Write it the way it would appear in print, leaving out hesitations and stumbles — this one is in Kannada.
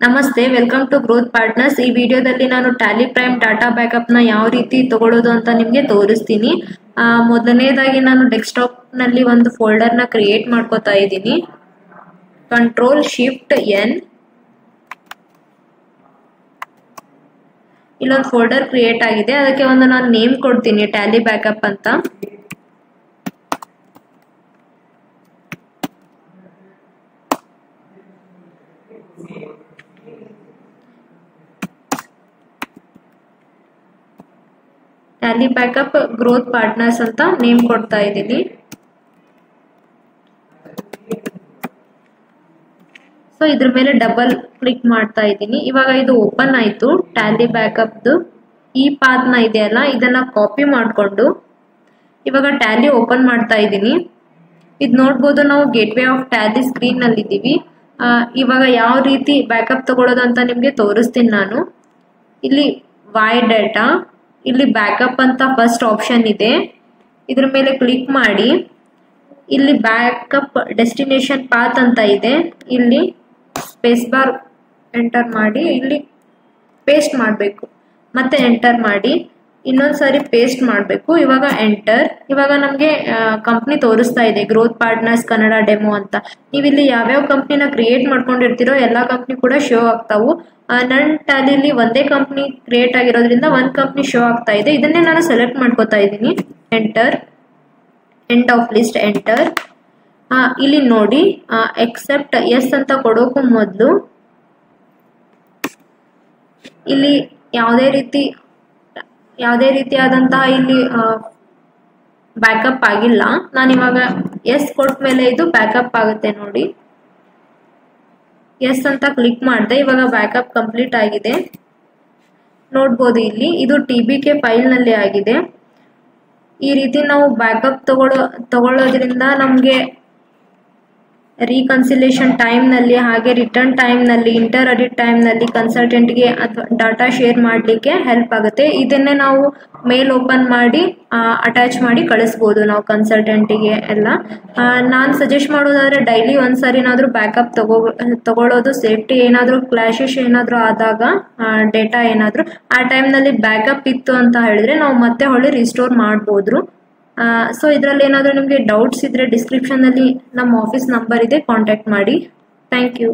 ನಮಸ್ತೆ, ವೆಲ್ಕಮ್ ಟು ಗ್ರೋತ್ ಪಾರ್ಟ್ನರ್ಸ್. ಈ ವಿಡಿಯೋದಲ್ಲಿ ನಾನು ಟ್ಯಾಲಿ ಪ್ರೈಮ್ ಡಾಟಾ ಬ್ಯಾಕಪ್ ನ ಯಾವ ರೀತಿ ತಗೊಳ್ಳೋದು ಅಂತ ನಿಮಗೆ ತೋರಿಸ್ತೀನಿ. ಮೊದಲನೇದಾಗಿ ನಾನು ಡೆಸ್ಕ್ಟಾಪ್ ನಲ್ಲಿ ಒಂದು ಫೋಲ್ಡರ್ ನ ಕ್ರಿಯೇಟ್ ಮಾಡ್ಕೋತಾ ಇದ್ದೀನಿ. Ctrl+Shift+N ಇಲ್ಲೊಂದು ಫೋಲ್ಡರ್ ಕ್ರಿಯೇಟ್ ಆಗಿದೆ. ಅದಕ್ಕೆ ಒಂದು ನಾನು ನೇಮ್ ಕೊಡ್ತೀನಿ, ಟ್ಯಾಲಿ ಬ್ಯಾಕಪ್ ಅಂತ. ಟ್ಯಾಲಿ ಬ್ಯಾಕಪ್ ಗ್ರೋತ್ ಪಾರ್ಟ್ನರ್ಸ್ ಅಂತ ನೇಮ್ ಕೊಡ್ತಾ ಇದ್ದೀನಿ. ಸೊ ಇದ್ರ ಮೇಲೆ ಡಬಲ್ ಕ್ಲಿಕ್ ಮಾಡ್ತಾ ಇದ್ದೀನಿ. ಇವಾಗ ಇದು ಓಪನ್ ಆಯ್ತು. ಟ್ಯಾಲಿ ಬ್ಯಾಕಪ್ದು ಈ ಪಾತ್ ನ ಇದೆಯಲ್ಲ, ಇದನ್ನ ಕಾಪಿ ಮಾಡಿಕೊಂಡು ಇವಾಗ ಟ್ಯಾಲಿ ಓಪನ್ ಮಾಡ್ತಾ ಇದ್ದೀನಿ. ಇದು ನೋಡ್ಬೋದು, ನಾವು ಗೇಟ್ವೇ ಆಫ್ ಟ್ಯಾಲಿ ಸ್ಕ್ರೀನ್ ನಲ್ಲಿ ಇದ್ದೀವಿ. ಇವಾಗ ಯಾವ ರೀತಿ ಬ್ಯಾಕಪ್ ತಗೊಳ್ಳೋದು ಅಂತ ನಿಮ್ಗೆ ತೋರಿಸ್ತೀನಿ ನಾನು. ಇಲ್ಲಿ ವೈ ಡೇಟಾ, ಇಲ್ಲಿ ಬ್ಯಾಕಪ್ ಅಂತ ಫಸ್ಟ್ ಆಪ್ಷನ್ ಇದೆ. ಇದ್ರ ಮೇಲೆ ಕ್ಲಿಕ್ ಮಾಡಿ ಇಲ್ಲಿ ಬ್ಯಾಕಪ್ ಡೆಸ್ಟಿನೇಷನ್ ಪಾತ್ ಅಂತ ಇದೆ. ಇಲ್ಲಿ ಸ್ಪೇಸ್ ಬಾರ್ ಎಂಟರ್ ಮಾಡಿ ಇಲ್ಲಿ ಪೇಸ್ಟ್ ಮಾಡಬೇಕು, ಮತ್ತೆ ಎಂಟರ್ ಮಾಡಿ ಇನ್ನೊಂದ್ಸರಿ ಪೇಸ್ಟ್ ಮಾಡಬೇಕು. ಇವಾಗ ಎಂಟರ್. ಇವಾಗ ನಮಗೆ ಕಂಪ್ನಿ ತೋರಿಸ್ತಾ ಇದೆ, ಗ್ರೋತ್ ಪಾರ್ಟ್ನರ್ಸ್ ಕನ್ನಡ ಡೆಮೋ ಅಂತ. ನೀವು ಇಲ್ಲಿ ಯಾವ್ಯಾವ ಕಂಪ್ನಿನ ಕ್ರಿಯೇಟ್ ಮಾಡ್ಕೊಂಡಿರ್ತೀರೋ ಎಲ್ಲಾ ಕಂಪ್ನಿ ಕೂಡ ಶೋ ಆಗ್ತಾವು. ನನ್ನ ಟ್ಯಾಲಿಲಿ ಒಂದೇ ಕಂಪ್ನಿ ಕ್ರಿಯೇಟ್ ಆಗಿರೋದ್ರಿಂದ ಒಂದ್ ಕಂಪ್ನಿ ಶೋ ಆಗ್ತಾ ಇದೆ. ಇದನ್ನೇ ನಾನು ಸೆಲೆಕ್ಟ್ ಮಾಡ್ಕೋತಾ ಇದ್ದೀನಿ. Enter, end of list, enter. ಇಲ್ಲಿ ನೋಡಿ, ಎಕ್ಸೆಪ್ಟ್ ಎಸ್ ಅಂತ ಕೊಡೋಕು ಮೊದಲು ಇಲ್ಲಿ ಯಾವುದೇ ರೀತಿಯಾದಂತಹ ಇಲ್ಲಿ ಬ್ಯಾಕಪ್ ಆಗಿಲ್ಲ. ನಾನು ಇವಾಗ ಎಸ್ ಕೊಟ್ಟ ಮೇಲೆ ಇದು ಬ್ಯಾಕಪ್ ಆಗುತ್ತೆ ನೋಡಿ. ಎಸ್ ಅಂತ ಕ್ಲಿಕ್ ಮಾಡಿದೆ. ಇವಾಗ ಬ್ಯಾಕಪ್ ಕಂಪ್ಲೀಟ್ ಆಗಿದೆ. ನೋಡ್ಬೋದು ಇಲ್ಲಿ ಇದು TBK ಫೈಲ್ ನಲ್ಲಿ ಆಗಿದೆ. ಈ ರೀತಿ ನಾವು ಬ್ಯಾಕಪ್ ತಗೊಳ್ಳೋದ್ರಿಂದ ನಮಗೆ ರೀಕನ್ಸಿಲೇಷನ್ ಟೈಮ್ ನಲ್ಲಿ, ಹಾಗೆ ರಿಟರ್ನ್ ಟೈಮ್ ನಲ್ಲಿ, ಇಂಟರ್ ಅಡಿಟ್ ಟೈಮ್ ನಲ್ಲಿ ಕನ್ಸಲ್ಟೆಂಟ್ಗೆ ಅಥವಾ ಡಾಟಾ ಶೇರ್ ಮಾಡಲಿಕ್ಕೆ ಹೆಲ್ಪ್ ಆಗುತ್ತೆ. ಇದನ್ನೇ ನಾವು ಮೇಲ್ ಓಪನ್ ಮಾಡಿ ಅಟ್ಯಾಚ್ ಮಾಡಿ ಕಳಿಸ್ಬೋದು ನಾವು ಕನ್ಸಲ್ಟೆಂಟಿಗೆ ಎಲ್ಲ. ನಾನು ಸಜೆಸ್ಟ್ ಮಾಡೋದಾದ್ರೆ ಡೈಲಿ ಒಂದ್ಸರಿನಾದ್ರೂ ಬ್ಯಾಕಪ್ ತಗೊಳ್ಳೋದು ಸೇಫ್ಟಿ. ಏನಾದರೂ ಕ್ಲಾಶಸ್ ಏನಾದರೂ ಆದಾಗ ಡೇಟಾ ಏನಾದರೂ ಆ ಟೈಮ್ ನಲ್ಲಿ ಬ್ಯಾಕಪ್ ಇತ್ತು ಅಂತ ಹೇಳಿದ್ರೆ ನಾವು ಮತ್ತೆ ಹೊಳ್ಳಿ ರಿಸ್ಟೋರ್ ಮಾಡ್ಬೋದು. ಸೊ ಇದರಲ್ಲಿ ಏನಾದರೂ ನಿಮಗೆ ಡೌಟ್ಸ್ ಇದ್ರೆ ಡಿಸ್ಕ್ರಿಪ್ಷನ್ ನಲ್ಲಿ ನಮ್ಮ ಆಫೀಸ್ ನಂಬರ್ ಇದೆ, ಕಾಂಟ್ಯಾಕ್ಟ್ ಮಾಡಿ. Thank you.